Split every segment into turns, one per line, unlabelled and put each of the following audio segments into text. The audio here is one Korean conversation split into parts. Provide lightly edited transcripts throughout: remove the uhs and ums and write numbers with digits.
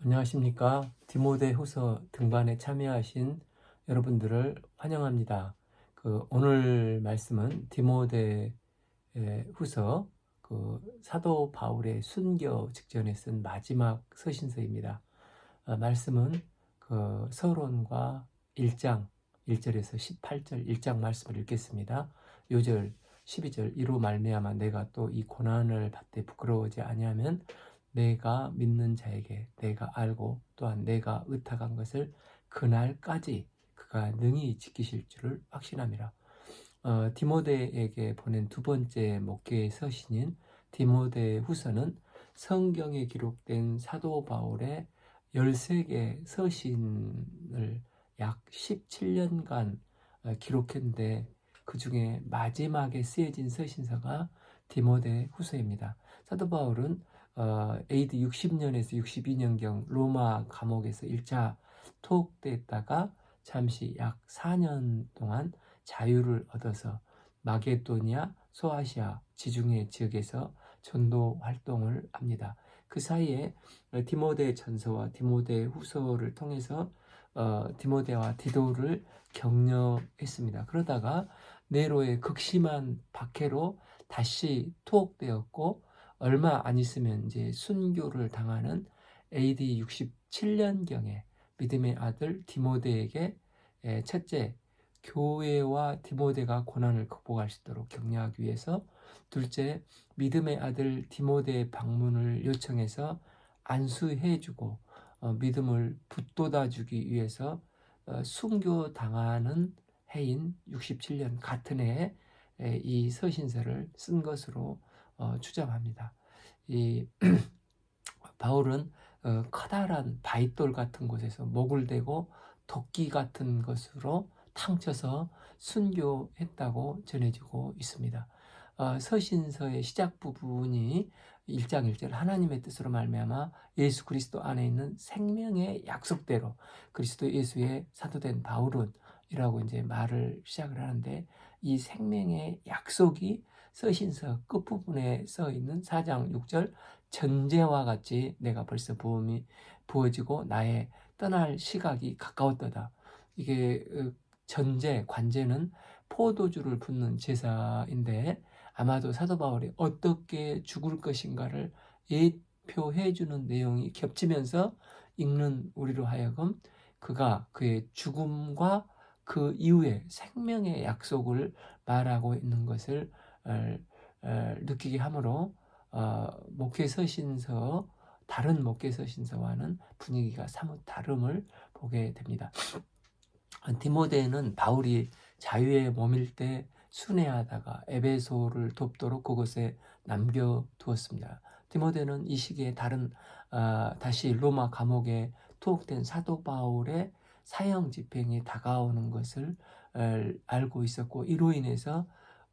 안녕하십니까. 디모데후서 등반에 참여하신 여러분들을 환영합니다. 오늘 말씀은 디모데후서 사도 바울의 순교 직전에 쓴 마지막 서신서입니다. 말씀은 서론과 1장 1절에서 18절 1장 말씀을 읽겠습니다. 요절 12절 이로 말미암아 내가 또 이 고난을 받되 부끄러워하지 아니하면 내가 믿는 자에게 내가 알고 또한 내가 의탁한 것을 그날까지 그가 능히 지키실 줄을 확신함이라. 디모데에게 보낸 두 번째 목회의 서신인 디모데후서는 성경에 기록된 사도 바울의 13개 서신을 약 17년간 기록했는데 그 중에 마지막에 쓰여진 서신서가 디모데후서입니다. 사도 바울은 AD 60년에서 62년경 로마 감옥에서 1차 투옥됐다가 잠시 약 4년 동안 자유를 얻어서 마게도니아, 소아시아 지중해 지역에서 전도 활동을 합니다. 그 사이에 디모데 전서와 디모데 후서를 통해서 디모데와 디도를 격려했습니다. 그러다가 네로의 극심한 박해로 다시 투옥되었고 얼마 안 있으면 이제 순교를 당하는 AD 67년경에 믿음의 아들 디모데에게 첫째, 교회와 디모데가 고난을 극복할 수 있도록 격려하기 위해서, 둘째, 믿음의 아들 디모데의 방문을 요청해서 안수해주고 믿음을 붙돋아주기 위해서 순교 당하는 해인 67년 같은 해에 이 서신서를 쓴 것으로 추정합니다. 이 바울은 커다란 바윗돌 같은 곳에서 목을 대고 도끼 같은 것으로 탕쳐서 순교했다고 전해지고 있습니다. 서신서의 시작 부분이 1장 1절 하나님의 뜻으로 말미암아 예수 그리스도 안에 있는 생명의 약속대로 그리스도 예수의 사도된 바울은 이라고 이제 말을 시작을 하는데, 이 생명의 약속이 서신서 끝부분에 써 있는 4장 6절 전제와 같이 내가 벌써 부음이 부어지고 나의 떠날 시각이 가까웠도다. 이게 전제, 관제는 포도주를 붓는 제사인데 아마도 사도 바울이 어떻게 죽을 것인가를 예표해 주는 내용이 겹치면서 읽는 우리로 하여금 그가 그의 죽음과 그 이후에 생명의 약속을 말하고 있는 것을 느끼게 하므로 목회서신서, 다른 목회서신서와는 분위기가 사뭇 다름을 보게 됩니다. 디모데는 바울이 자유에 머밀 때 순회하다가 에베소를 돕도록 그곳에 남겨두었습니다. 디모데는 이 시기에 다시 로마 감옥에 투옥된 사도 바울의 사형 집행이 다가오는 것을 알고 있었고, 이로 인해서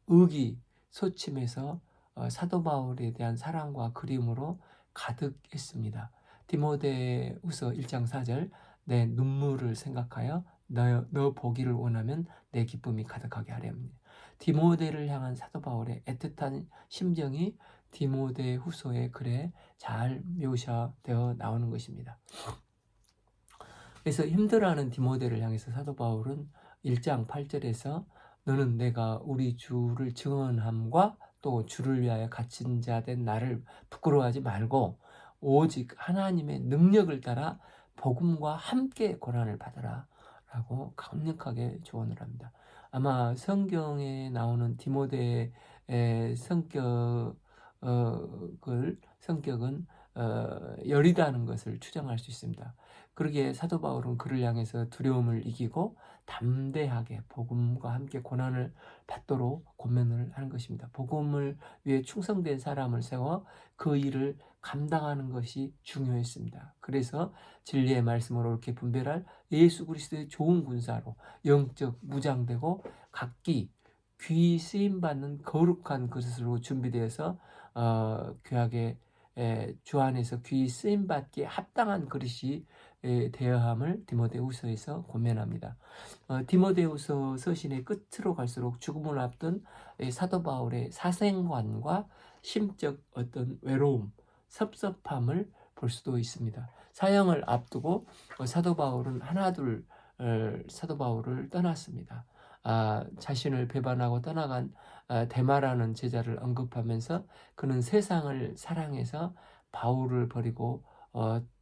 의기소침해서 사도 바울에 대한 사랑과 그리움으로 가득했습니다. 디모데후서 1장 4절 내 눈물을 생각하여 너 보기를 원하면 내 기쁨이 가득하게 하렵니다. 디모데를 향한 사도 바울의 애틋한 심정이 디모데후서의 글에 잘 묘사되어 나오는 것입니다. 그래서 힘들어하는 디모데를 향해서 사도 바울은 1장 8절에서 너는 내가 우리 주를 증언함과 또 주를 위하여 갇힌 자 된 나를 부끄러워하지 말고 오직 하나님의 능력을 따라 복음과 함께 고난을 받아라 라고 강력하게 조언을 합니다. 아마 성경에 나오는 디모데의 성격은 여리다는 것을 추정할 수 있습니다. 그러기에 사도 바울은 그를 향해서 두려움을 이기고 담대하게 복음과 함께 고난을 받도록 권면을 하는 것입니다. 복음을 위해 충성된 사람을 세워 그 일을 감당하는 것이 중요했습니다. 그래서 진리의 말씀으로 이렇게 분별할 예수 그리스도의 좋은 군사로 영적 무장되고 각기 귀 쓰임받는 거룩한 그릇으로 준비되어서 귀하게 주 안에서 귀 쓰임받기에 합당한 그릇이 되어함을 디모데후서에서 권면합니다. 디모데후서 서신의 끝으로 갈수록 죽음을 앞둔 사도 바울의 사생관과 심적 어떤 외로움, 섭섭함을 볼 볼 수도 있습니다. 사형을 앞두고 사도 바울은 하나둘 사도 바울을 떠났습니다. 자신을 배반하고 떠나간 데마라는 제자를 언급하면서 그는 세상을 사랑해서 바울을 버리고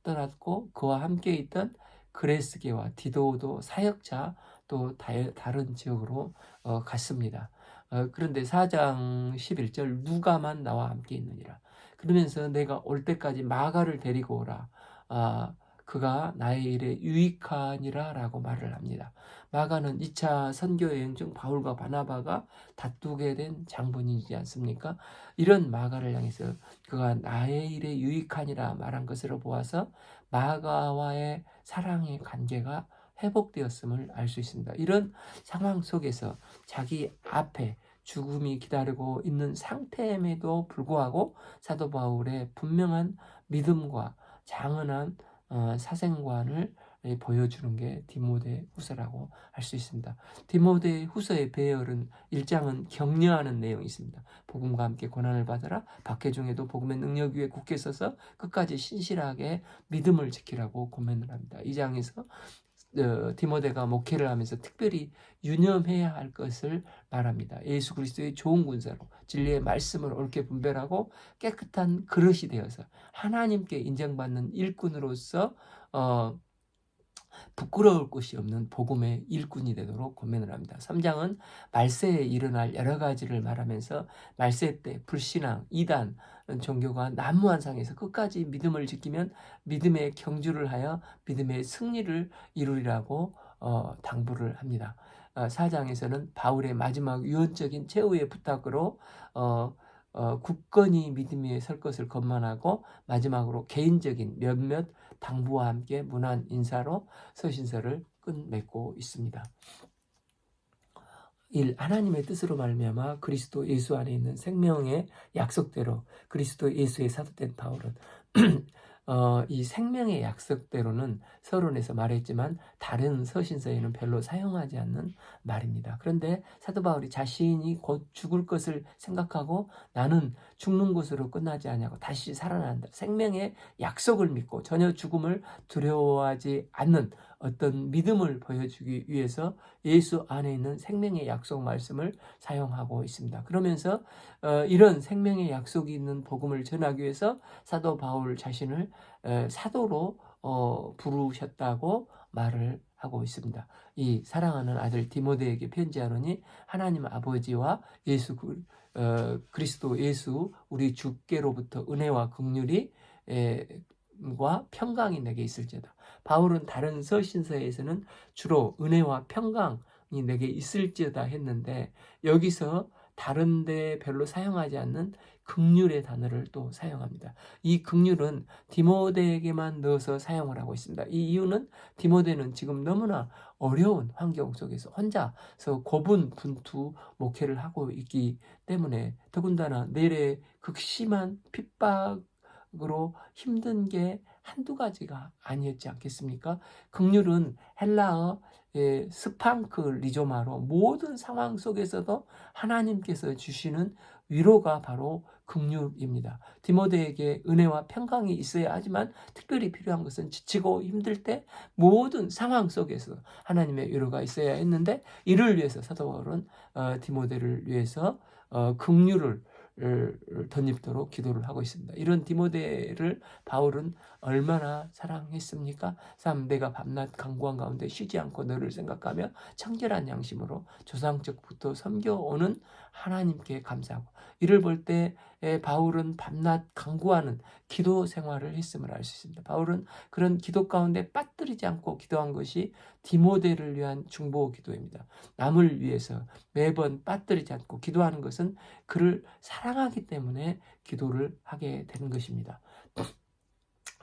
떠났고 그와 함께 있던 그레스게와 디도도 사역자 또 다른 지역으로 갔습니다. 그런데 4장 11절 누가만 나와 함께 있느니라. 그러면서 내가 올 때까지 마가를 데리고 오라. 그가 나의 일에 유익하니라 라고 말을 합니다. 마가는 2차 선교여행 중 바울과 바나바가 다투게 된 장본인이지 않습니까? 이런 마가를 향해서 그가 나의 일에 유익하니라 말한 것으로 보아서 마가와의 사랑의 관계가 회복되었음을 알 수 있습니다. 이런 상황 속에서 자기 앞에 죽음이 기다리고 있는 상태임에도 불구하고 사도 바울의 분명한 믿음과 장은한 사생관을 보여주는 게 디모데 후서라고 할 수 있습니다. 디모데 후서의 배열은 1장은 격려하는 내용이 있습니다. 복음과 함께 고난을 받으라. 박해중에도 복음의 능력 위에 굳게 서서 끝까지 신실하게 믿음을 지키라고 권면을 합니다. 2장에서 디모데가 목회를 하면서 특별히 유념해야 할 것을 말합니다. 예수 그리스도의 좋은 군사로 진리의 말씀을 옳게 분별하고 깨끗한 그릇이 되어서 하나님께 인정받는 일꾼으로서 부끄러울 곳이 없는 복음의 일꾼이 되도록 권면을 합니다. 3장은 말세에 일어날 여러 가지를 말하면서 말세 때 불신앙, 이단, 종교가 난무한 상에서 끝까지 믿음을 지키면 믿음의 경주를 하여 믿음의 승리를 이루리라고 당부를 합니다. 4장에서는 바울의 마지막 유언적인 최후의 부탁으로 굳건히 믿음 위에 설 것을 권면하고 마지막으로 개인적인 몇몇 당부와 함께 문안 인사로 서신서를 끝맺고 있습니다. 1. 하나님의 뜻으로 말미암아 그리스도 예수 안에 있는 생명의 약속대로 그리스도 예수의 사도된 바울은 이 생명의 약속대로는 서론에서 말했지만 다른 서신서에는 별로 사용하지 않는 말입니다. 그런데 사도 바울이 자신이 곧 죽을 것을 생각하고 나는 죽는 것으로 끝나지 아니하고 다시 살아난다. 생명의 약속을 믿고 전혀 죽음을 두려워하지 않는 어떤 믿음을 보여주기 위해서 예수 안에 있는 생명의 약속 말씀을 사용하고 있습니다. 그러면서 이런 생명의 약속이 있는 복음을 전하기 위해서 사도 바울 자신을 사도로 부르셨다고 말을 하고 있습니다. 이 사랑하는 아들 디모데에게 편지하노니 하나님 아버지와 예수 그리스도 예수 우리 주께로부터 은혜와 긍휼이 과 평강이 내게 있을지어다. 바울은 다른 서신서에서는 주로 은혜와 평강이 내게 있을지어다 했는데 여기서 다른데 별로 사용하지 않는 긍휼의 단어를 또 사용합니다. 이 긍휼은 디모데에게만 넣어서 사용을 하고 있습니다. 이 이유는 디모데는 지금 너무나 어려운 환경 속에서 혼자서 고분분투 목회를 하고 있기 때문에 더군다나 내래 극심한 핍박으로 힘든 게 한두 가지가 아니었지 않겠습니까? 긍휼은 헬라어 스팡크 리조마로 모든 상황 속에서도 하나님께서 주시는 위로가 바로 긍휼입니다. 디모데에게 은혜와 평강이 있어야 하지만 특별히 필요한 것은 지치고 힘들 때 모든 상황 속에서 하나님의 위로가 있어야 했는데 이를 위해서 사도 바울은 디모데를 위해서 긍휼을 덧입도록 기도를 하고 있습니다. 이런 디모데를 바울은 얼마나 사랑했습니까? 3. 내가 밤낮 강구한 가운데 쉬지 않고 너를 생각하며 청결한 양심으로 조상적부터 섬겨오는 하나님께 감사하고 이를 볼 때 바울은 밤낮 강구하는 기도 생활을 했음을 알 수 있습니다. 바울은 그런 기도 가운데 빠뜨리지 않고 기도한 것이 디모데를 위한 중보 기도입니다. 남을 위해서 매번 빠뜨리지 않고 기도하는 것은 그를 사랑하기 때문에 기도를 하게 되는 것입니다.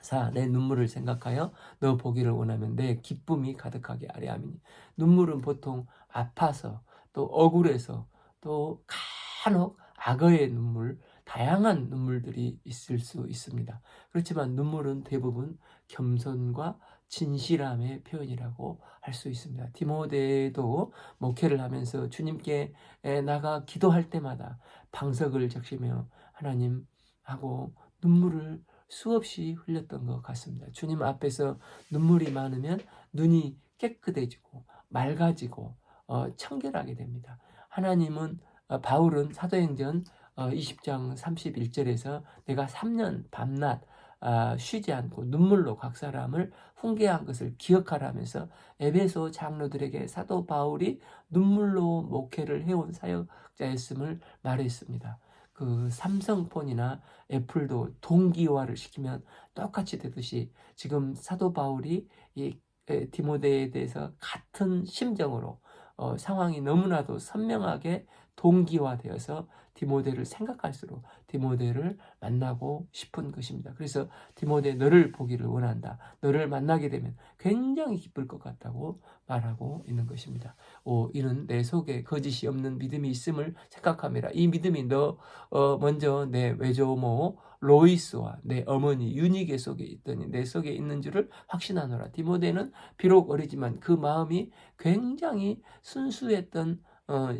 4. 내 눈물을 생각하여 너 보기를 원하면 내 기쁨이 가득하게 하려 함이니. 눈물은 보통 아파서 또 억울해서 또 간혹 악어의 눈물, 다양한 눈물들이 있을 수 있습니다. 그렇지만 눈물은 대부분 겸손과 진실함의 표현이라고 할 수 있습니다. 디모데도 목회를 하면서 주님께 나가 기도할 때마다 방석을 적시며 하나님하고 눈물을 수없이 흘렸던 것 같습니다. 주님 앞에서 눈물이 많으면 눈이 깨끗해지고 맑아지고 청결하게 됩니다. 하나님은 바울은 사도행전 20장 31절에서 내가 3년 밤낮 쉬지 않고 눈물로 각 사람을 훈계한 것을 기억하라면서 에베소 장로들에게 사도 바울이 눈물로 목회를 해온 사역자였음을 말했습니다. 그 삼성폰이나 애플도 동기화를 시키면 똑같이 되듯이 지금 사도 바울이 이 디모데에 대해서 같은 심정으로 상황이 너무나도 선명하게 동기화되어서 디모데를 생각할수록 디모데를 만나고 싶은 것입니다. 그래서 디모데 너를 보기를 원한다. 너를 만나게 되면 굉장히 기쁠 것 같다고 말하고 있는 것입니다. 이는 내 속에 거짓이 없는 믿음이 있음을 생각함이라. 이 믿음이 먼저 내 외조모 로이스와 내 어머니 유니게 속에 있더니 내 속에 있는 줄을 확신하노라. 디모데는 비록 어리지만 그 마음이 굉장히 순수했던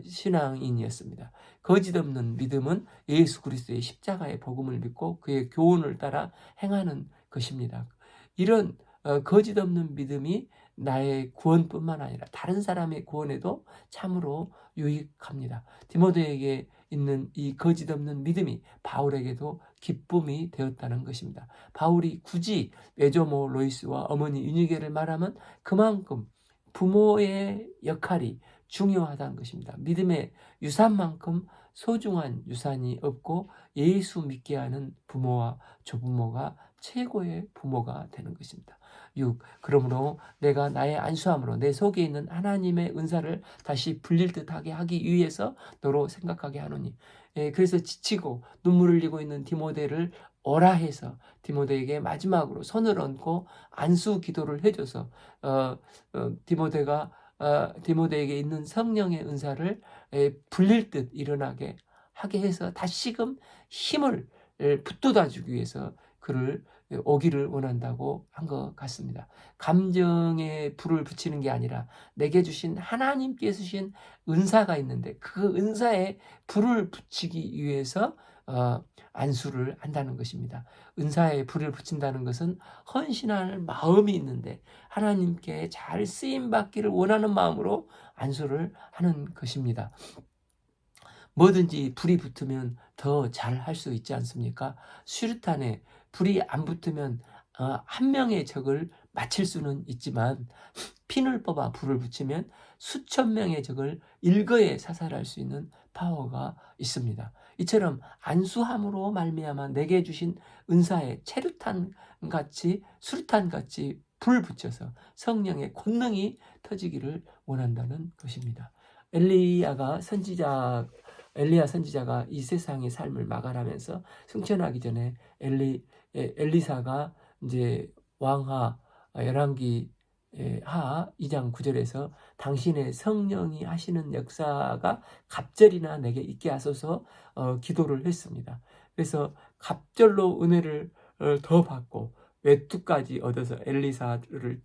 신앙인이었습니다. 거짓 없는 믿음은 예수 그리스도의 십자가의 복음을 믿고 그의 교훈을 따라 행하는 것입니다. 이런 거짓 없는 믿음이 나의 구원뿐만 아니라 다른 사람의 구원에도 참으로 유익합니다. 디모데에게 있는 이 거짓 없는 믿음이 바울에게도 기쁨이 되었다는 것입니다. 바울이 굳이 외조모 로이스와 어머니 유니게를 말하면 그만큼 부모의 역할이 중요하다는 것입니다. 믿음의 유산만큼 소중한 유산이 없고 예수 믿게 하는 부모와 조부모가 최고의 부모가 되는 것입니다. 6. 그러므로 내가 나의 안수함으로 내 속에 있는 하나님의 은사를 다시 불릴 듯하게 하기 위해서 너로 생각하게 하노니. 그래서 지치고 눈물을 흘리고 있는 디모데를 오라 해서 디모데에게 마지막으로 손을 얹고 안수 기도를 해줘서 디모데에게 있는 성령의 은사를 불릴 듯 일어나게 하게 해서 다시금 힘을 붙돋아주기 위해서 그를 오기를 원한다고 한 것 같습니다. 감정에 불을 붙이는 게 아니라 내게 주신 하나님께 주신 은사가 있는데 그 은사에 불을 붙이기 위해서 안수를 한다는 것입니다. 은사에 불을 붙인다는 것은 헌신할 마음이 있는데 하나님께 잘 쓰임받기를 원하는 마음으로 안수를 하는 것입니다. 뭐든지 불이 붙으면 더 잘 할 수 있지 않습니까? 수류탄에 불이 안 붙으면 한 명의 적을 맞힐 수는 있지만 핀을 뽑아 불을 붙이면 수천 명의 적을 일거에 사살할 수 있는 파워가 있습니다. 이처럼 안수함으로 말미암아 내게 주신 은사에 체류탄같이 수류탄같이 불 붙여서 성령의 권능이 터지기를 원한다는 것입니다. 엘리야 선지자가 이 세상의 삶을 마감하면서 승천하기 전에 엘리사가 이제 왕하 열왕기 하 2장 9절에서 당신의 성령이 하시는 역사가 갑절이나 내게 있게 하소서 기도를 했습니다. 그래서 갑절로 은혜를 더 받고 외투까지 얻어서 엘리야를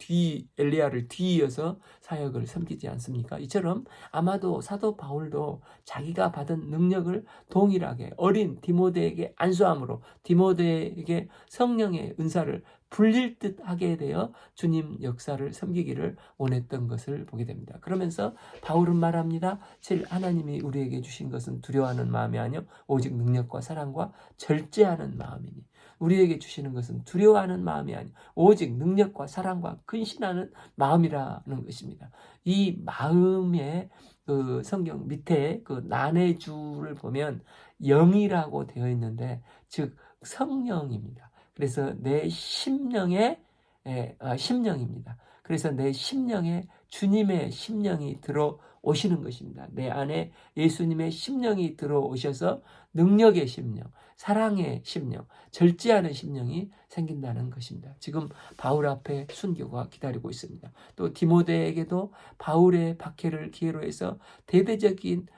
뒤이어서 사역을 섬기지 않습니까? 이처럼 아마도 사도 바울도 자기가 받은 능력을 동일하게 어린 디모데에게 안수함으로 디모데에게 성령의 은사를 불릴 듯 하게 되어 주님 역사를 섬기기를 원했던 것을 보게 됩니다. 그러면서 바울은 말합니다. 7. 하나님이 우리에게 주신 것은 두려워하는 마음이 아니요 오직 능력과 사랑과 절제하는 마음이니. 우리에게 주시는 것은 두려워하는 마음이 아니요 오직 능력과 사랑과 근신하는 마음이라는 것입니다. 이 마음의 그 성경 밑에 그 난해주를 보면 영이라고 되어 있는데 즉 성령입니다. 그래서 내 심령의 심령입니다. 그래서 내 심령에 주님의 심령이 들어오시는 것입니다. 내 안에 예수님의 심령이 들어오셔서 능력의 심령, 사랑의 심령, 절제하는 심령이 생긴다는 것입니다. 지금 바울 앞에 순교가 기다리고 있습니다. 또 디모데에게도 바울의 박해를 기회로 해서 대대적인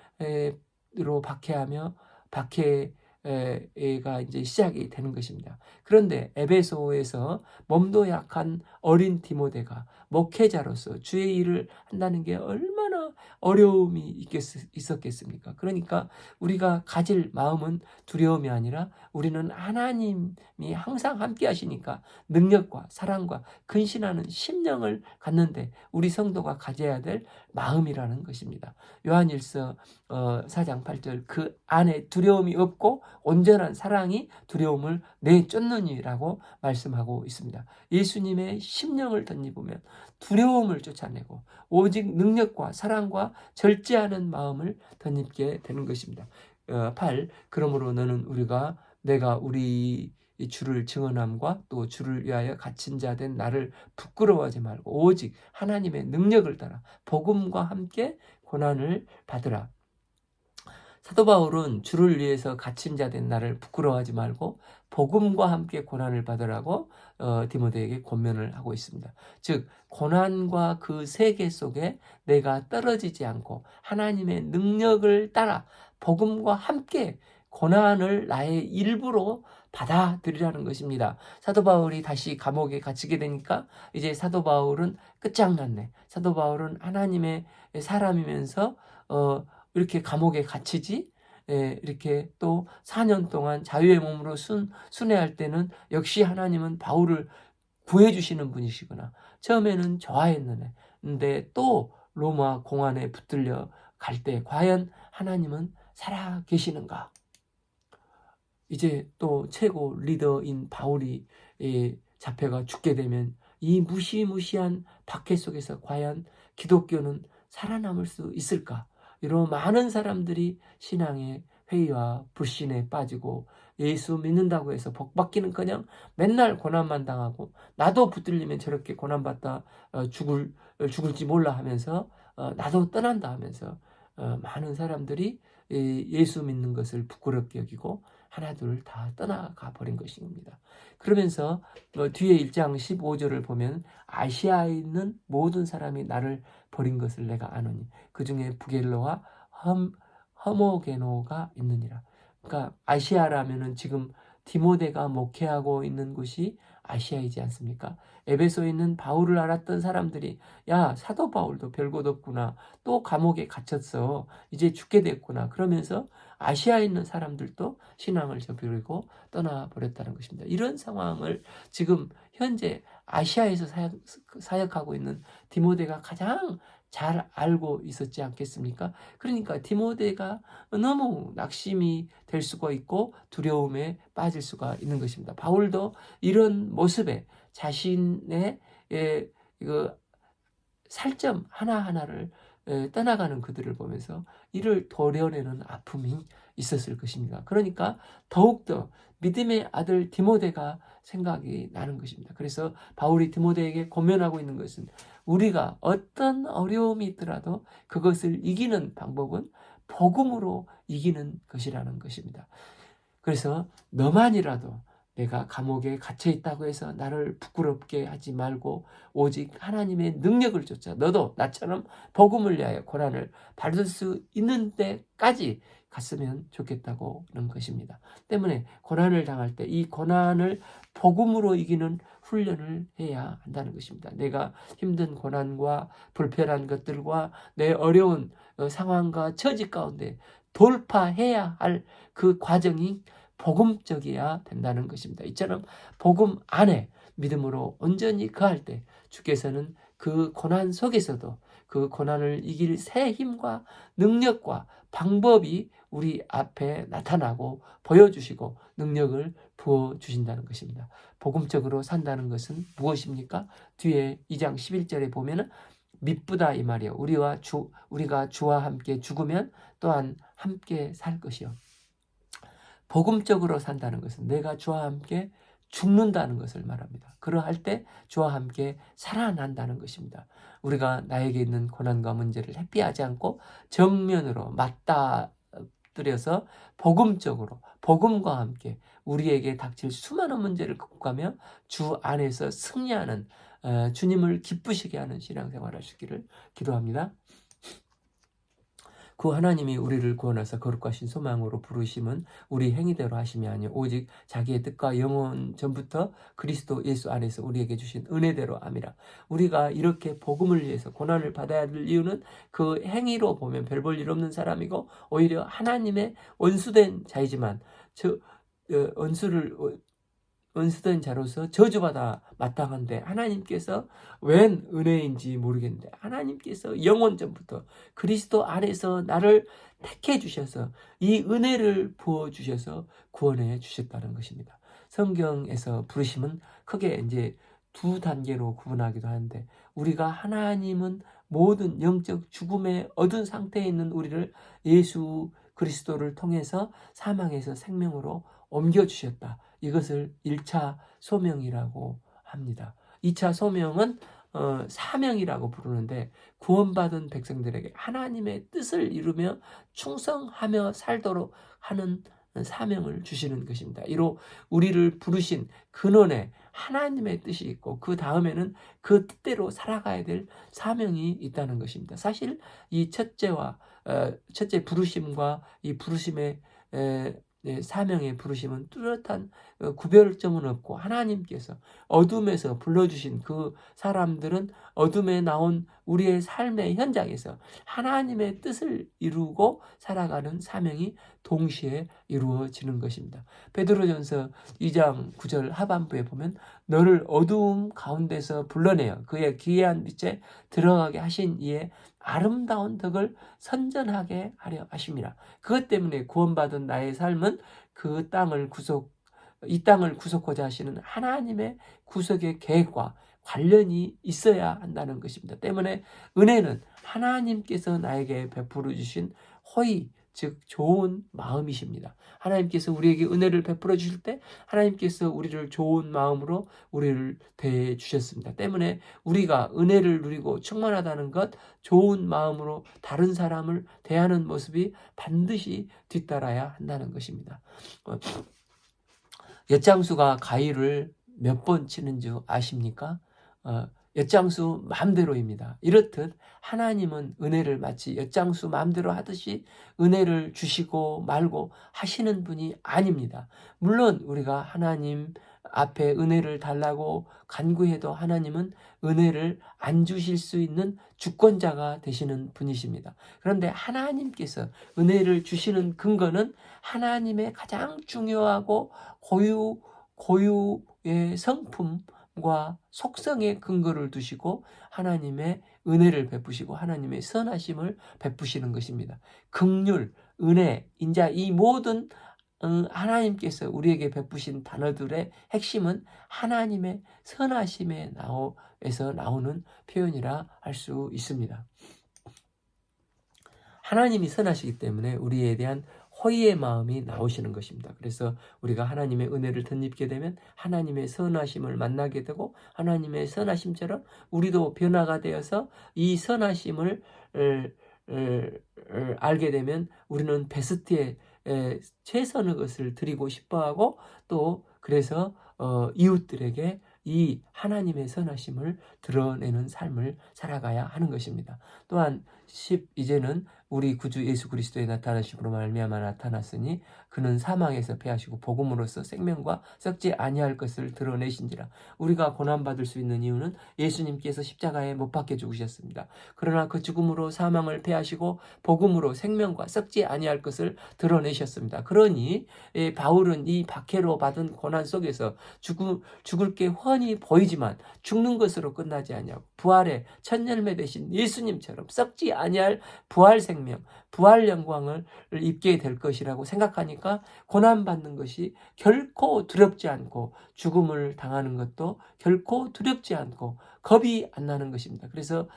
로 박해하며 박해가 이제 시작이 되는 것입니다. 그런데 에베소에서 몸도 약한 어린 디모데가 목회자로서 주의 일을 한다는 게 얼마나 얼마나 어려움이 있었겠습니까? 그러니까 우리가 가질 마음은 두려움이 아니라 우리는 하나님이 항상 함께 하시니까 능력과 사랑과 근신하는 심령을 갖는데 우리 성도가 가져야 될 마음이라는 것입니다. 요한일서 4장 8절 그 안에 두려움이 없고 온전한 사랑이 두려움을 내쫓느니라고 말씀하고 있습니다. 예수님의 심령을 덧입으면 두려움을 쫓아내고 오직 능력과 사랑과 절제하는 마음을 덧입게 되는 것입니다. 8. 그러므로 너는 내가 우리 이 주를 증언함과 또 주를 위하여 갇힌 자 된 나를 부끄러워하지 말고 오직 하나님의 능력을 따라 복음과 함께 고난을 받으라. 사도 바울은 주를 위해서 갇힌 자 된 나를 부끄러워하지 말고 복음과 함께 고난을 받으라고 디모데에게 권면을 하고 있습니다. 즉 고난과 그 세계 속에 내가 떨어지지 않고 하나님의 능력을 따라 복음과 함께 고난을 나의 일부로 받아들이라는 것입니다. 사도 바울이 다시 감옥에 갇히게 되니까 이제 사도 바울은 끝장났네. 사도 바울은 하나님의 사람이면서 이렇게 감옥에 갇히지? 이렇게 또 4년 동안 자유의 몸으로 순회할 때는 역시 하나님은 바울을 구해주시는 분이시구나. 처음에는 좋아했는데 또 로마 공안에 붙들려 갈 때 과연 하나님은 살아 계시는가? 이제 또 최고 리더인 바울이 잡혀가 죽게 되면 이 무시무시한 박해 속에서 과연 기독교는 살아남을 수 있을까? 이런 많은 사람들이 신앙의 회의와 불신에 빠지고 예수 믿는다고 해서 복 받기는커녕 맨날 고난만 당하고 나도 붙들리면 저렇게 고난받다 죽을지 몰라 하면서 나도 떠난다 하면서 많은 사람들이 예수 믿는 것을 부끄럽게 여기고 하나둘 다 떠나가 버린 것입니다. 그러면서 뒤에 1장 15절을 보면 아시아에 있는 모든 사람이 나를 버린 것을 내가 아노니 그 중에 부겔로와 허모게노가 있느니라. 그러니까 아시아라면은 지금 디모데가 목회하고 있는 곳이 아시아이지 않습니까? 에베소에 있는 바울을 알았던 사람들이 야 사도 바울도 별것 없구나. 또 감옥에 갇혔어. 이제 죽게 됐구나. 그러면서 아시아에 있는 사람들도 신앙을 저버리고 떠나버렸다는 것입니다. 이런 상황을 지금 현재 아시아에서 사역하고 있는 디모데가 가장 잘 알고 있었지 않겠습니까? 그러니까 디모데가 너무 낙심이 될 수가 있고 두려움에 빠질 수가 있는 것입니다. 바울도 이런 모습에 자신의 살점 하나하나를 떠나가는 그들을 보면서 이를 도려내는 아픔이 있었을 것입니다. 그러니까 더욱더 믿음의 아들 디모데가 생각이 나는 것입니다. 그래서 바울이 디모데에게 권면하고 있는 것은 우리가 어떤 어려움이 있더라도 그것을 이기는 방법은 복음으로 이기는 것이라는 것입니다. 그래서 너만이라도 내가 감옥에 갇혀 있다고 해서 나를 부끄럽게 하지 말고 오직 하나님의 능력을 쫓아 너도 나처럼 복음을 위하여 고난을 받을 수 있는 데까지 갔으면 좋겠다고는 것입니다. 때문에 고난을 당할 때 이 고난을 복음으로 이기는 훈련을 해야 한다는 것입니다. 내가 힘든 고난과 불편한 것들과 내 어려운 상황과 처지 가운데 돌파해야 할 그 과정이 복음적이어야 된다는 것입니다. 이처럼 복음 안에 믿음으로 온전히 거할 때 주께서는 그 고난 속에서도 그 고난을 이길 새 힘과 능력과 방법이 우리 앞에 나타나고 보여주시고 능력을 부어주신다는 것입니다. 복음적으로 산다는 것은 무엇입니까? 뒤에 2장 11절에 보면은 미쁘다 이 말이에요. 우리가 주와 함께 죽으면 또한 함께 살 것이요. 복음적으로 산다는 것은 내가 주와 함께 죽는다는 것을 말합니다. 그러할 때 주와 함께 살아난다는 것입니다. 우리가 나에게 있는 고난과 문제를 회피하지 않고 정면으로 맞닥뜨려서 복음적으로 복음과 함께 우리에게 닥칠 수많은 문제를 극복하며 주 안에서 승리하는 주님을 기쁘시게 하는 신앙생활을 하시기를 기도합니다. 그 하나님이 우리를 구원하사 거룩하신 소망으로 부르심은 우리 행위대로 하심이 아니요 오직 자기의 뜻과 영원 전부터 그리스도 예수 안에서 우리에게 주신 은혜대로 함이라. 우리가 이렇게 복음을 위해서 고난을 받아야 될 이유는 그 행위로 보면 별 볼 일 없는 사람이고 오히려 하나님의 원수된 자이지만 원수된 자로서 저주받아 마땅한데 하나님께서 웬 은혜인지 모르겠는데 하나님께서 영원 전부터 그리스도 안에서 나를 택해 주셔서 이 은혜를 부어 주셔서 구원해 주셨다는 것입니다. 성경에서 부르심은 크게 이제 두 단계로 구분하기도 하는데 우리가 하나님은 모든 영적 죽음에 얻은 상태에 있는 우리를 예수 그리스도를 통해서 사망에서 생명으로 옮겨주셨다. 이것을 1차 소명이라고 합니다. 2차 소명은 사명이라고 부르는데 구원받은 백성들에게 하나님의 뜻을 이루며 충성하며 살도록 하는 사명을 주시는 것입니다. 이로 우리를 부르신 근원에 하나님의 뜻이 있고 그 다음에는 그 뜻대로 살아가야 될 사명이 있다는 것입니다. 사실 이 첫째 부르심과 이 부르심의 사명의 부르심은 뚜렷한 구별점은 없고 하나님께서 어둠에서 불러주신 그 사람들은 어둠에 나온 우리의 삶의 현장에서 하나님의 뜻을 이루고 살아가는 사명이 동시에 이루어지는 것입니다. 베드로전서 2장 9절 하반부에 보면 너를 어두움 가운데서 불러내어 그의 기이한 빛에 들어가게 하신 이의 아름다운 덕을 선전하게 하려 하심이라. 그것 때문에 구원받은 나의 삶은 이 땅을 구속하자 하시는 하나님의 구속의 계획과 관련이 있어야 한다는 것입니다. 때문에 은혜는 하나님께서 나에게 베풀어 주신 호의, 즉 좋은 마음이십니다. 하나님께서 우리에게 은혜를 베풀어 주실 때 하나님께서 우리를 좋은 마음으로 우리를 대해 주셨습니다. 때문에 우리가 은혜를 누리고 충만하다는 것, 좋은 마음으로 다른 사람을 대하는 모습이 반드시 뒤따라야 한다는 것입니다. 엿장수가 가위를 몇 번 치는 줄 아십니까? 엿장수 마음대로입니다. 이렇듯 하나님은 은혜를 마치 엿장수 마음대로 하듯이 은혜를 주시고 말고 하시는 분이 아닙니다. 물론 우리가 하나님 앞에 은혜를 달라고 간구해도 하나님은 은혜를 안 주실 수 있는 주권자가 되시는 분이십니다. 그런데 하나님께서 은혜를 주시는 근거는 하나님의 가장 중요하고 고유의 성품과 속성의 근거를 두시고 하나님의 은혜를 베푸시고 하나님의 선하심을 베푸시는 것입니다. 긍휼, 은혜, 인자 이 모든 하나님께서 우리에게 베푸신 단어들의 핵심은 하나님의 선하심에서 나오는 표현이라 할 수 있습니다. 하나님이 선하시기 때문에 우리에 대한 호의의 마음이 나오시는 것입니다. 그래서 우리가 하나님의 은혜를 덧입게 되면 하나님의 선하심을 만나게 되고 하나님의 선하심처럼 우리도 변화가 되어서 이 선하심을 알게 되면 우리는 베스트에 최선의 것을 드리고 싶어하고 또 그래서 이웃들에게 이 하나님의 선하심을 드러내는 삶을 살아가야 하는 것입니다. 또한 이제는 우리 구주 예수 그리스도의 나타나심으로 말미암아 나타났으니 그는 사망에서 패하시고 복음으로써 생명과 썩지 아니할 것을 드러내신지라. 우리가 고난받을 수 있는 이유는 예수님께서 십자가에 못 박혀 죽으셨습니다. 그러나 그 죽음으로 사망을 패하시고 복음으로 생명과 썩지 아니할 것을 드러내셨습니다. 그러니 바울은 이 박해로 받은 고난 속에서 죽을 게 훤히 보이지만 죽는 것으로 끝나지 아니하고 부활의 첫 열매 되신 예수님처럼 썩지 아니할 부활 생명, 부활 영광을 입게 될 것이라고 생각하니까 고난받는 것이 결코 두렵지 않고 죽음을 당하는 것도 결코 두렵지 않고 겁이 안 나는 것입니다. 그래서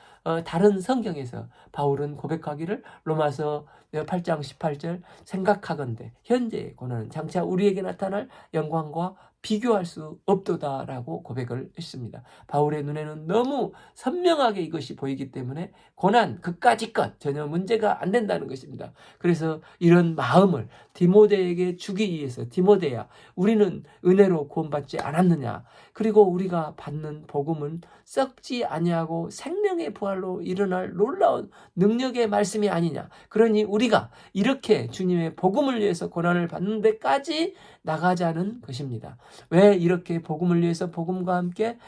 다른 성경에서 바울은 고백하기를 로마서 8장 18절 생각하건대 현재의 고난은 장차 우리에게 나타날 영광과 비교할 수 없도다라고 고백을 했습니다. 바울의 눈에는 너무 선명하게 이것이 보이기 때문에 고난 그까짓 것 전혀 문제가 안 된다는 것입니다. 그래서 이런 마음을 디모데에게 주기 위해서 디모데야 우리는 은혜로 구원받지 않았느냐, 그리고 우리가 받는 복음은 썩지 아니하고 생명의 부활로 일어날 놀라운 능력의 말씀이 아니냐, 그러니 우리가 이렇게 주님의 복음을 위해서 고난을 받는 데까지 나가자는 것입니다. 왜 이렇게 복음을 위해서 복음과 함께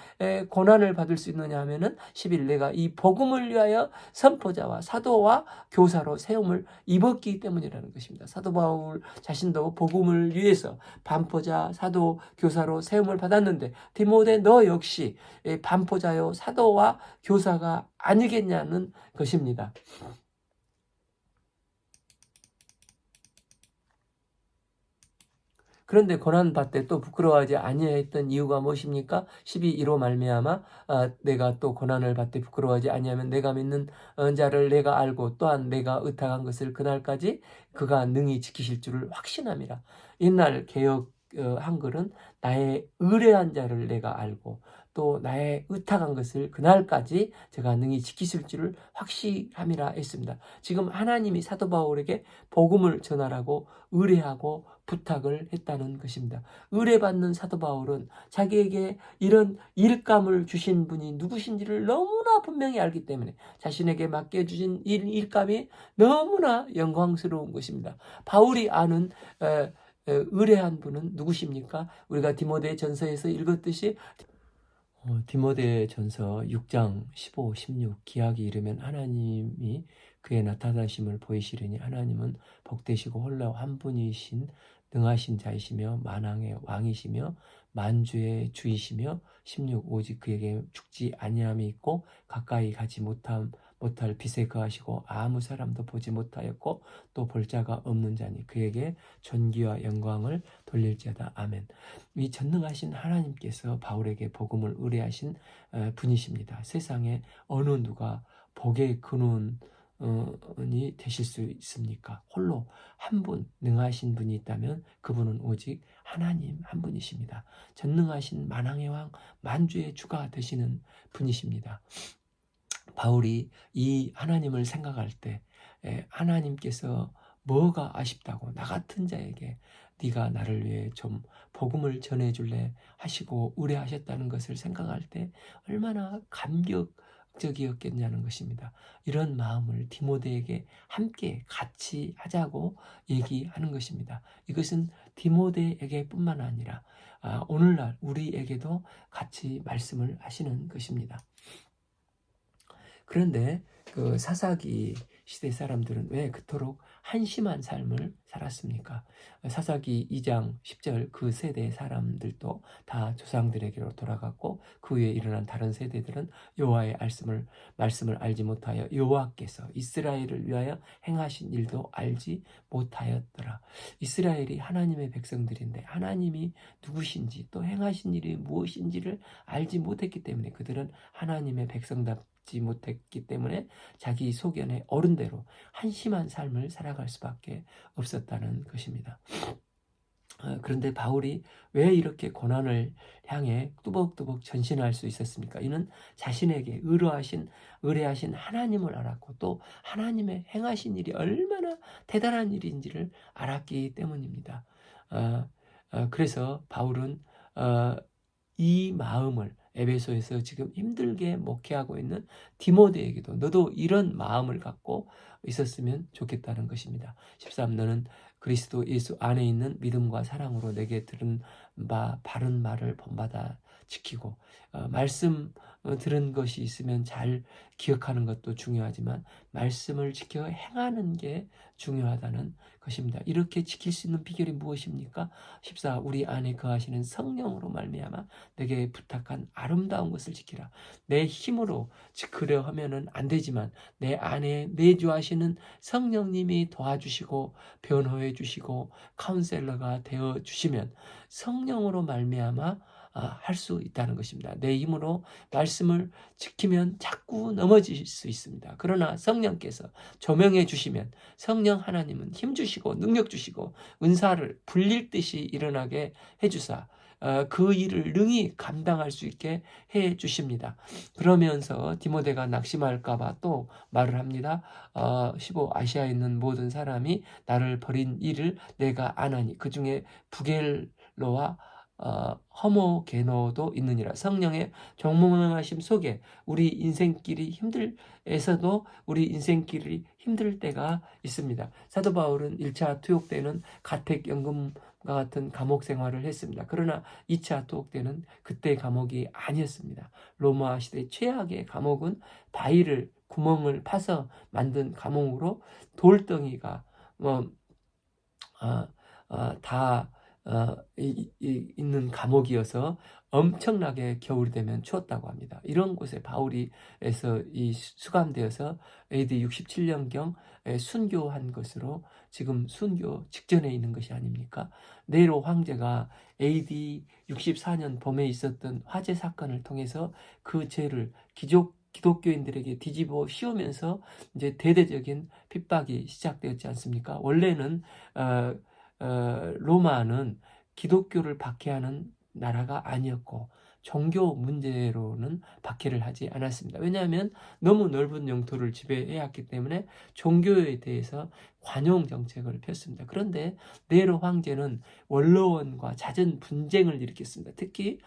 고난을 받을 수 있느냐 하면은 11 내가 이 복음을 위하여 선포자와 사도와 교사로 세움을 입었기 때문이라는 것입니다. 사도 바울 자신도 복음을 위해서 반포자, 사도, 교사로 세움을 받았는데 디모데 너 역시 반포자요 사도와 교사가 아니겠냐는 것입니다. 그런데 고난받되 또 부끄러워하지 아니하였던 이유가 무엇입니까? 12:1로 말미암아 내가 또 고난을 받되 부끄러워하지 아니하면 내가 믿는 자를 내가 알고 또한 내가 의탁한 것을 그날까지 그가 능히 지키실 줄을 확신함이라. 옛날 개역 한글은 나의 의뢰한 자를 내가 알고 또 나의 의탁한 것을 그날까지 제가 능히 지키실 줄을 확신함이라 했습니다. 지금 하나님이 사도 바울에게 복음을 전하라고 의뢰하고 부탁을 했다는 것입니다. 의뢰받는 사도 바울은 자기에게 이런 일감을 주신 분이 누구신지를 너무나 분명히 알기 때문에 자신에게 맡겨주신 일감이 너무나 영광스러운 것입니다. 바울이 아는 의뢰한 분은 누구십니까? 우리가 디모데 전서에서 읽었듯이 디모데 전서 6장 15, 16 기약이 이르면 하나님이 그의 나타나심을 보이시리니 하나님은 복되시고 홀로 한 분이신 능하신 자이시며 만왕의 왕이시며 만주의 주이시며 16 오직 그에게 죽지 아니함이 있고 가까이 가지 못할 빛에 거하시고 아무 사람도 보지 못하였고 또 볼 자가 없는 자니 그에게 존귀와 영광을 돌릴지어다. 아멘. 이 전능하신 하나님께서 바울에게 복음을 의뢰하신 분이십니다. 세상에 어느 누가 복의 근원이 되실 수 있습니까? 홀로 한 분 능하신 분이 있다면 그분은 오직 하나님 한 분이십니다. 전능하신 만왕의 왕 만주의 주가 되시는 분이십니다. 바울이 이 하나님을 생각할 때 하나님께서 뭐가 아쉽다고 나 같은 자에게 네가 나를 위해 좀 복음을 전해줄래 하시고 의뢰하셨다는 것을 생각할 때 얼마나 감격적이었겠냐는 것입니다. 이런 마음을 디모데에게 함께 같이 하자고 얘기하는 것입니다. 이것은 디모데에게 뿐만 아니라 오늘날 우리에게도 같이 말씀을 하시는 것입니다. 그런데 그 사사기 시대 사람들은 왜 그토록 한심한 삶을 살았습니까? 사사기 2장 10절 그 세대 사람들도 다 조상들에게로 돌아갔고 그 후에 일어난 다른 세대들은 여호와의 말씀을 알지 못하여 여호와께서 이스라엘을 위하여 행하신 일도 알지 못하였더라. 이스라엘이 하나님의 백성들인데 하나님이 누구신지 또 행하신 일이 무엇인지를 알지 못했기 때문에 그들은 하나님의 백성답지 못했기 때문에 자기 소견의 어른대로 한심한 삶을 살아갈 수밖에 없었다는 것입니다. 그런데 바울이 왜 이렇게 고난을 향해 뚜벅뚜벅 전신할 수 있었습니까? 이는 자신에게 의뢰하신 하나님을 알았고 또 하나님의 행하신 일이 얼마나 대단한 일인지를 알았기 때문입니다. 그래서 바울은 이 마음을 에베소에서 지금 힘들게 목회하고 있는 디모데에게도 너도 이런 마음을 갖고 있었으면 좋겠다는 것입니다. 13 너는 그리스도 예수 안에 있는 믿음과 사랑으로 내게 들은 바 바른 말을 본받아 지키고 말씀 들은 것이 있으면 잘 기억하는 것도 중요하지만 말씀을 지켜 행하는 게 중요하다는 것입니다. 이렇게 지킬 수 있는 비결이 무엇입니까? 14 우리 안에 거하시는 성령으로 말미암아 내게 부탁한 아름다운 것을 지키라. 내 힘으로 지키려 하면은 안 되지만 내 안에 내주하시는 성령님이 도와주시고 변호해 주시고 카운셀러가 되어 주시면 성령으로 말미암아 할 수 있다는 것입니다. 내 힘으로 말씀을 지키면 자꾸 넘어질 수 있습니다. 그러나 성령께서 조명해 주시면 성령 하나님은 힘 주시고 능력 주시고 은사를 불릴 듯이 일어나게 해주사 그 일을 능히 감당할 수 있게 해 주십니다. 그러면서 디모데가 낙심할까 봐 또 말을 합니다. 15 아시아에 있는 모든 사람이 나를 버린 일을 내가 아나니 그 중에 부겔로와 허모게노도 있느니라. 성령의 종몽하심 속에 우리 인생길이 힘들에서도 우리 인생길이 힘들 때가 있습니다. 사도 바울은 1차 투옥 때는 가택연금과 같은 감옥 생활을 했습니다. 그러나 2차 투옥 때는 그때 감옥이 아니었습니다. 로마 시대 최악의 감옥은 바위를 구멍을 파서 만든 감옥으로 돌덩이가 다 있는 감옥이어서 엄청나게 겨울이 되면 추웠다고 합니다. 이런 곳에 바울이에서 수감되어서 AD 67년경 순교한 것으로 지금 순교 직전에 있는 것이 아닙니까? 네로 황제가 AD 64년 봄에 있었던 화재 사건을 통해서 그 죄를 기독교인들에게 뒤집어 씌우면서 이제 대대적인 핍박이 시작되었지 않습니까? 원래는 로마는 기독교를 박해하는 나라가 아니었고 종교 문제로는 박해를 하지 않았습니다. 왜냐하면 너무 넓은 영토를 지배해왔기 때문에 종교에 대해서 관용 정책을 폈습니다. 그런데 네로 황제는 원로원과 잦은 분쟁을 일으켰습니다. 특히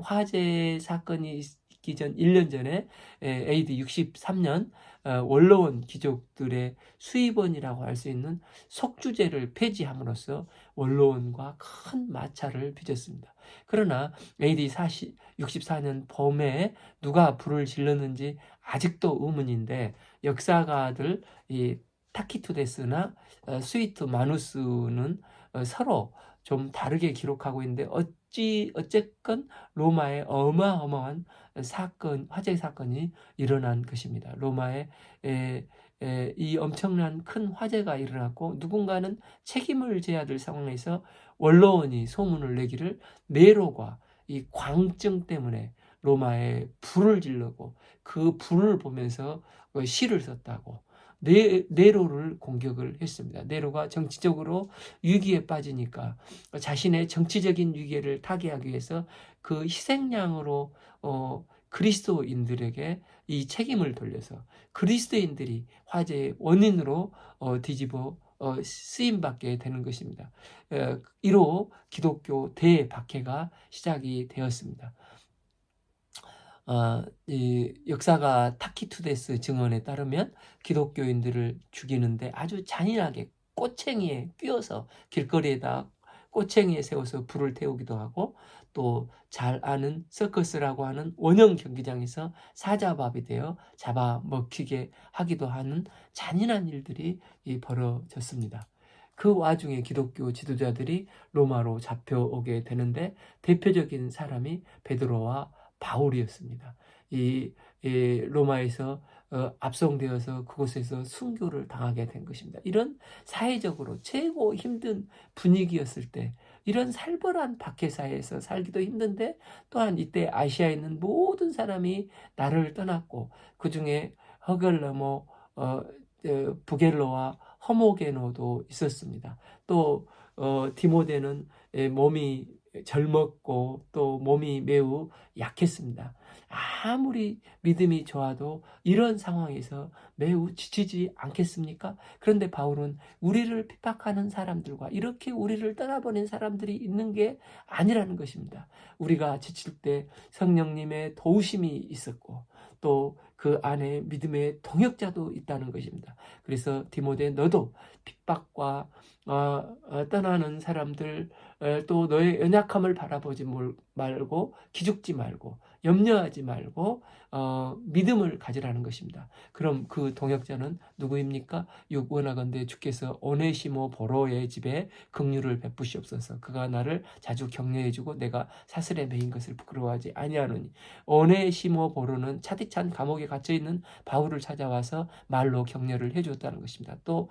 화재 사건이 있기 전 1년 전에 AD 63년 원로원 귀족들의 수입원이라고 할 수 있는 속주제를 폐지함으로써 원로원과 큰 마찰을 빚었습니다. 그러나 AD 64년 봄에 누가 불을 질렀는지 아직도 의문인데 역사가들 이 타키투데스나 스위트 마누스는 서로 좀 다르게 기록하고 있는데 어쨌건 로마의 어마어마한 화재 사건이 일어난 것입니다. 로마에 이 엄청난 큰 화재가 일어났고 누군가는 책임을 져야 될 상황에서 원로원이 소문을 내기를 네로가 이 광증 때문에 로마에 불을 지르고 그 불을 보면서 시를 썼다고 네로를 공격을 했습니다. 네로가 정치적으로 위기에 빠지니까 자신의 정치적인 위기를 타개하기 위해서 그 희생양으로 그리스도인들에게 이 책임을 돌려서 그리스도인들이 화재의 원인으로 뒤집어 쓰임받게 되는 것입니다. 이로 기독교 대박해가 시작이 되었습니다. 이 역사가 타키투데스 증언에 따르면 기독교인들을 죽이는데 아주 잔인하게 꼬챙이에 끼워서 길거리에다 꼬챙이에 세워서 불을 태우기도 하고 또 잘 아는 서커스라고 하는 원형 경기장에서 사자밥이 되어 잡아먹히게 하기도 하는 잔인한 일들이 벌어졌습니다. 그 와중에 기독교 지도자들이 로마로 잡혀오게 되는데 대표적인 사람이 베드로와 바울이었습니다. 이 로마에서 압송되어서 그곳에서 순교를 당하게 된 것입니다. 이런 사회적으로 최고 힘든 분위기였을 때 이런 살벌한 박해사회에서 살기도 힘든데 또한 이때 아시아에 있는 모든 사람이 나를 떠났고 그 중에 허겔레모 부겔로와 허모게노도 있었습니다. 또 디모데는 몸이 젊었고 또 몸이 매우 약했습니다. 아무리 믿음이 좋아도 이런 상황에서 매우 지치지 않겠습니까? 그런데 바울은 우리를 핍박하는 사람들과 이렇게 우리를 떠나보낸 사람들이 있는 게 아니라는 것입니다. 우리가 지칠 때 성령님의 도우심이 있었고 또 그 안에 믿음의 동역자도 있다는 것입니다. 그래서 디모데 너도 핍박과 떠나는 사람들 또 너의 연약함을 바라보지 말고 기죽지 말고 염려하지 말고 믿음을 가지라는 것입니다. 그럼 그 동역자는 누구입니까? 원하건대 주께서 오네시모 보로의 집에 긍휼을 베푸시옵소서. 그가 나를 자주 격려해주고 내가 사슬에 매인 것을 부끄러워하지 아니하노니. 오네시모 보로는 차디찬 감옥에 갇혀있는 바울을 찾아와서 말로 격려를 해주었다는 것입니다. 또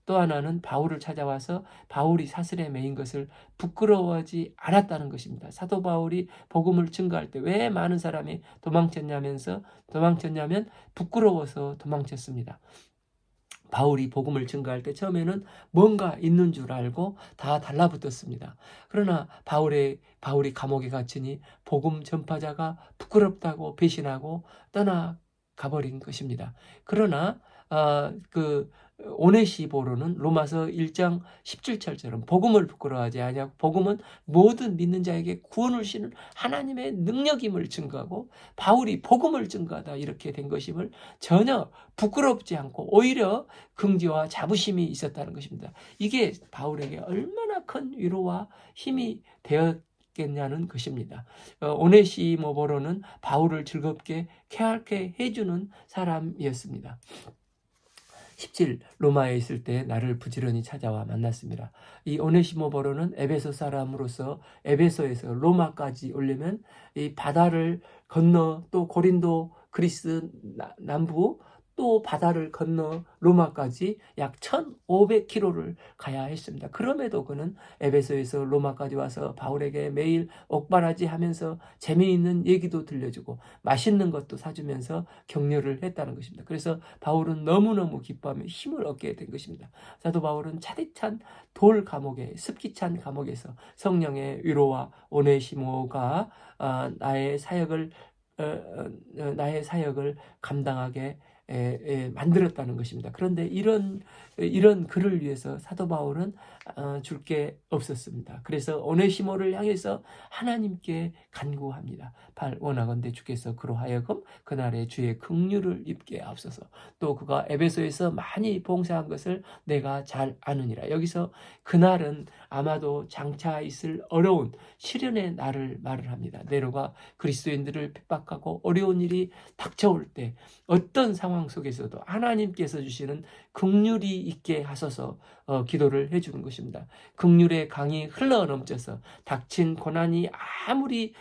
하나는 바울을 찾아와서 바울이 사슬에 매인 것을 부끄러워하지 않았다는 것입니다. 사도 바울이 복음을 증거할 때 왜 많은 사람이 도망쳤냐면 부끄러워서 도망쳤습니다. 바울이 복음을 증거할 때 처음에는 뭔가 있는 줄 알고 다 달라붙었습니다. 그러나 바울이 감옥에 갇히니 복음 전파자가 부끄럽다고 배신하고 떠나가버린 것입니다. 그러나 그 오네시보로는 로마서 1장 17절처럼 복음을 부끄러워하지 아니하고 복음은 모든 믿는 자에게 구원을 주시는 하나님의 능력임을 증거하고 바울이 복음을 증거하다 이렇게 된 것임을 전혀 부끄럽지 않고 오히려 긍지와 자부심이 있었다는 것입니다. 이게 바울에게 얼마나 큰 위로와 힘이 되었겠냐는 것입니다. 오네시모보로는 바울을 즐겁게 쾌활게 해주는 사람이었습니다. 17 로마에 있을 때 나를 부지런히 찾아와 만났습니다. 이 오네시모보로는 에베소 사람으로서 에베소에서 로마까지 오려면 이 바다를 건너 또 고린도 그리스 남부 또 바다를 건너 로마까지 약 1500km를 가야 했습니다. 그럼에도 그는 에베소에서 로마까지 와서 바울에게 매일 옥바라지 하면서 재미있는 얘기도 들려주고 맛있는 것도 사주면서 격려를 했다는 것입니다. 그래서 바울은 너무너무 기뻐하며 힘을 얻게 된 것입니다. 사도 바울은 차디찬 돌 감옥에 습기찬 감옥에서 성령의 위로와 오네시모가 나의 사역을 감당하게 만들었다는 것입니다. 그런데 이런 그를 위해서 사도 바울은 줄 게 없었습니다. 그래서 오네시모를 향해서 하나님께 간구합니다. 원하건대 주께서 그로 하여금 그날의 주의 긍휼을 입게 하옵소서. 또 그가 에베소에서 많이 봉사한 것을 내가 잘 아느니라. 여기서 그날은 아마도 장차 있을 어려운 시련의 날을 말을 합니다. 네로가 그리스도인들을 핍박하고 어려운 일이 닥쳐올 때 어떤 상황 속에서도 하나님께서 주시는 긍휼이 있게 하소서 기도를 해주는 것입니다. 긍휼의 강이 흘러넘쳐서 닥친 고난이 아무리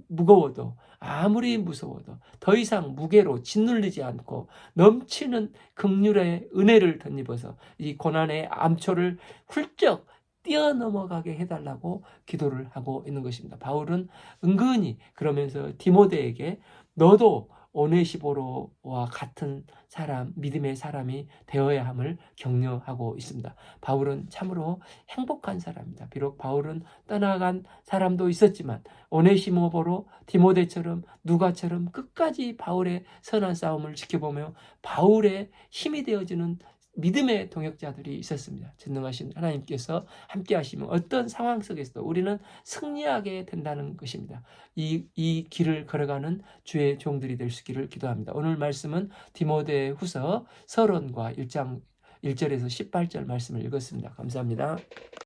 무거워도 아무리 무서워도 더 이상 무게로 짓눌리지 않고 넘치는 긍휼의 은혜를 덧입어서 이 고난의 암초를 훌쩍 뛰어넘어가게 해달라고 기도를 하고 있는 것입니다. 바울은 은근히 그러면서 디모데에게 너도 오네시보로와 같은 사람, 믿음의 사람이 되어야 함을 격려하고 있습니다. 바울은 참으로 행복한 사람입니다. 비록 바울은 떠나간 사람도 있었지만 오네시모보로 디모데처럼 누가처럼 끝까지 바울의 선한 싸움을 지켜보며 바울의 힘이 되어주는 믿음의 동역자들이 있었습니다. 전능하신 하나님께서 함께 하시면 어떤 상황 속에서도 우리는 승리하게 된다는 것입니다. 이 길을 걸어가는 주의 종들이 될 수 있기를 기도합니다. 오늘 말씀은 디모데 후서 서론과 1장 1절에서 18절 말씀을 읽었습니다. 감사합니다.